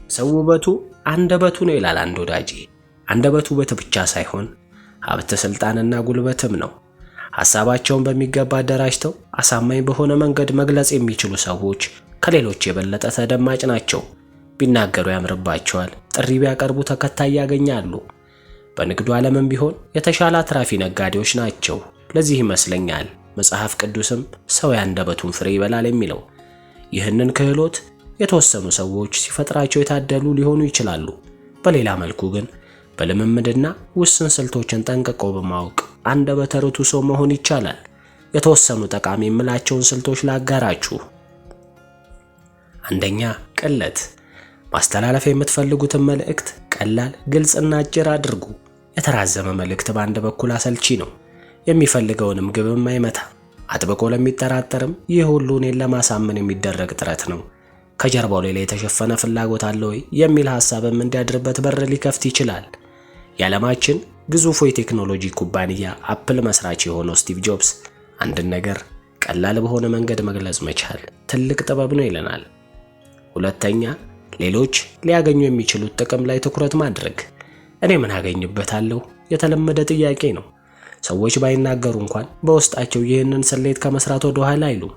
ሰው ውበቱ አንደበቱ ነው ይላል አንድ ወዳጄ። አንደበቱ ውበት ብቻ ሳይሆን ሀብት፣ ስልጣንና ጉልበትም ነው። ሐሳባቸውን በሚገባ አደራጅተው አሳማኝ በሆነ መንገድ መግለጽ የሚችሉ ሰዎች ከሌሎች የበለጠ ተደማጭ ናቸው። ቢናገሩ ያምርባቸዋል፣ ጥሪ ቢያቀርቡ ተከታይ ያገኛሉ። በንግዱ ዓለምም ቢሆን የተሻለ አትራፊ ነጋዴዎች ናቸው። ለዚህ ይመስለኛል መጽሐፍ ቅዱስም ሰው የአንደበቱን ፍሬ ይበላል የሚለው። ይህንን ክህሎት የተወሰኑ ሰዎች ሲፈጥራቸው የታደሉ ሊሆኑ ይችላሉ። በሌላ መልኩ ግን በልምምድና ውስን ስልቶችን ጠንቅቆ በማወቅ አንደበተ ርቱዕ ሰው መሆን ይቻላል። የተወሰኑ ጠቃሚ የምላቸውን ስልቶች ላጋራችሁ። አንደኛ፣ ቅለት። ማስተላለፍ የምትፈልጉትን መልእክት ቀላል፣ ግልጽና አጭር አድርጉ። የተራዘመ መልእክት በአንድ በኩል አሰልቺ ነው፣ የሚፈልገውንም ግብም አይመታ። አጥብቆ ለሚጠራጠርም ይህ ሁሉ እኔን ለማሳመን የሚደረግ ጥረት ነው፣ ከጀርባው ሌላ የተሸፈነ ፍላጎት አለ ወይ የሚል ሐሳብም እንዲያድርበት በር ሊከፍት ይችላል። የዓለማችን ግዙፉ የቴክኖሎጂ ኩባንያ አፕል መስራች የሆነው ስቲቭ ጆብስ አንድን ነገር ቀላል በሆነ መንገድ መግለጽ መቻል ትልቅ ጥበብ ነው ይለናል። ሁለተኛ፣ ሌሎች ሊያገኙ የሚችሉት ጥቅም ላይ ትኩረት ማድረግ። እኔ ምን አገኝበታለሁ? የተለመደ ጥያቄ ነው። ሰዎች ባይናገሩ እንኳን በውስጣቸው ይህንን ስሌት ከመስራት ወደ ኋላ አይሉም።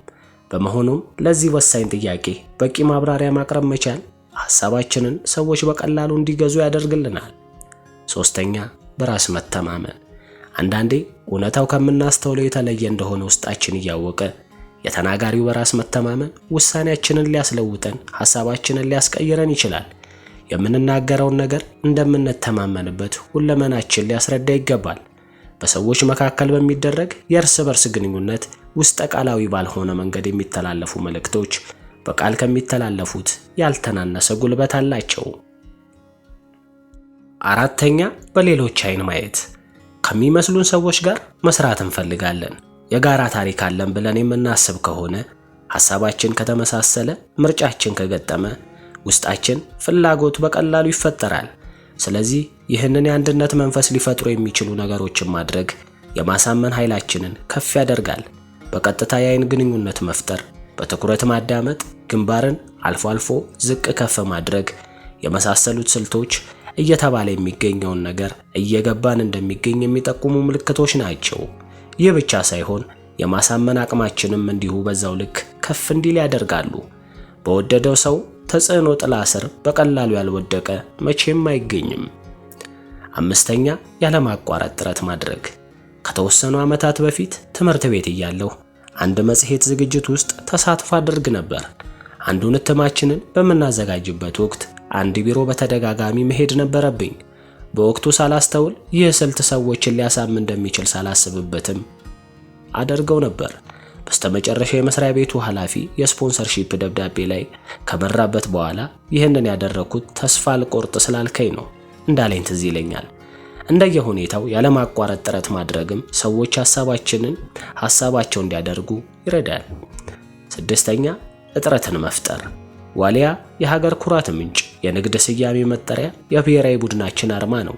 በመሆኑም ለዚህ ወሳኝ ጥያቄ በቂ ማብራሪያ ማቅረብ መቻል ሐሳባችንን ሰዎች በቀላሉ እንዲገዙ ያደርግልናል። ሶስተኛ፣ በራስ መተማመን። አንዳንዴ እውነታው ከምናስተውለው የተለየ እንደሆነ ውስጣችን እያወቀ የተናጋሪው በራስ መተማመን ውሳኔያችንን ሊያስለውጠን፣ ሐሳባችንን ሊያስቀይረን ይችላል። የምንናገረውን ነገር እንደምንተማመንበት ሁለመናችን ሊያስረዳ ይገባል። በሰዎች መካከል በሚደረግ የእርስ በርስ ግንኙነት ውስጠ ቃላዊ ባልሆነ መንገድ የሚተላለፉ መልእክቶች በቃል ከሚተላለፉት ያልተናነሰ ጉልበት አላቸው። አራተኛ፣ በሌሎች አይን ማየት። ከሚመስሉን ሰዎች ጋር መስራት እንፈልጋለን። የጋራ ታሪክ አለን ብለን የምናስብ ከሆነ፣ ሐሳባችን ከተመሳሰለ፣ ምርጫችን ከገጠመ፣ ውስጣችን ፍላጎት በቀላሉ ይፈጠራል። ስለዚህ ይህንን የአንድነት መንፈስ ሊፈጥሩ የሚችሉ ነገሮችን ማድረግ የማሳመን ኃይላችንን ከፍ ያደርጋል። በቀጥታ የአይን ግንኙነት መፍጠር፣ በትኩረት ማዳመጥ፣ ግንባርን አልፎ አልፎ ዝቅ ከፍ ማድረግ የመሳሰሉት ስልቶች እየተባለ የሚገኘውን ነገር እየገባን እንደሚገኝ የሚጠቁሙ ምልክቶች ናቸው። ይህ ብቻ ሳይሆን የማሳመን አቅማችንም እንዲሁ በዛው ልክ ከፍ እንዲል ያደርጋሉ። በወደደው ሰው ተጽዕኖ ጥላ ስር በቀላሉ ያልወደቀ መቼም አይገኝም። አምስተኛ፣ ያለማቋረጥ ጥረት ማድረግ። ከተወሰኑ ዓመታት በፊት ትምህርት ቤት እያለሁ አንድ መጽሔት ዝግጅት ውስጥ ተሳትፎ አድርግ ነበር። አንዱን እትማችንን በምናዘጋጅበት ወቅት አንድ ቢሮ በተደጋጋሚ መሄድ ነበረብኝ። በወቅቱ ሳላስተውል ይህ ስልት ሰዎችን ሊያሳምን እንደሚችል ሳላስብበትም አደርገው ነበር። በስተመጨረሻ የመስሪያ ቤቱ ኃላፊ የስፖንሰርሺፕ ደብዳቤ ላይ ከመራበት በኋላ ይህንን ያደረኩት ተስፋ አልቆርጥ ስላልከኝ ነው እንዳለኝ ትዝ ይለኛል። እንደየሁኔታው ያለማቋረጥ ጥረት ማድረግም ሰዎች ሐሳባቸው እንዲያደርጉ ይረዳል። ስድስተኛ፣ እጥረትን መፍጠር። ዋሊያ የሀገር ኩራት ምንጭ፣ የንግድ ስያሜ መጠሪያ፣ የብሔራዊ ቡድናችን አርማ ነው።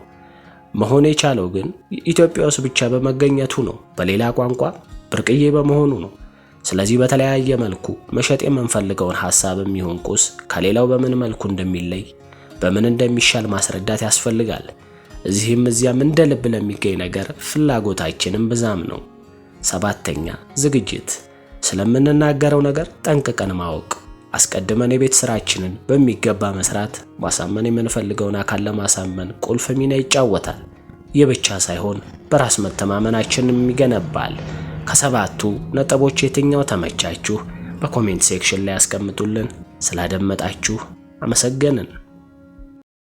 መሆን የቻለው ግን ኢትዮጵያ ውስጥ ብቻ በመገኘቱ ነው። በሌላ ቋንቋ ብርቅዬ በመሆኑ ነው። ስለዚህ በተለያየ መልኩ መሸጥ የምንፈልገውን ሐሳብም ይሁን ቁስ ከሌላው በምን መልኩ እንደሚለይ፣ በምን እንደሚሻል ማስረዳት ያስፈልጋል። እዚህም እዚያም እንደ ልብ ለሚገኝ ነገር ፍላጎታችንም ብዛም ነው። ሰባተኛ፣ ዝግጅት። ስለምንናገረው ነገር ጠንቅቀን ማወቅ፣ አስቀድመን የቤት ስራችንን በሚገባ መስራት ማሳመን የምንፈልገውን አካል ለማሳመን ቁልፍ ሚና ይጫወታል። ይህ ብቻ ሳይሆን በራስ መተማመናችንም ይገነባል። ከሰባቱ ነጥቦች የትኛው ተመቻችሁ? በኮሜንት ሴክሽን ላይ ያስቀምጡልን። ስላደመጣችሁ አመሰገንን።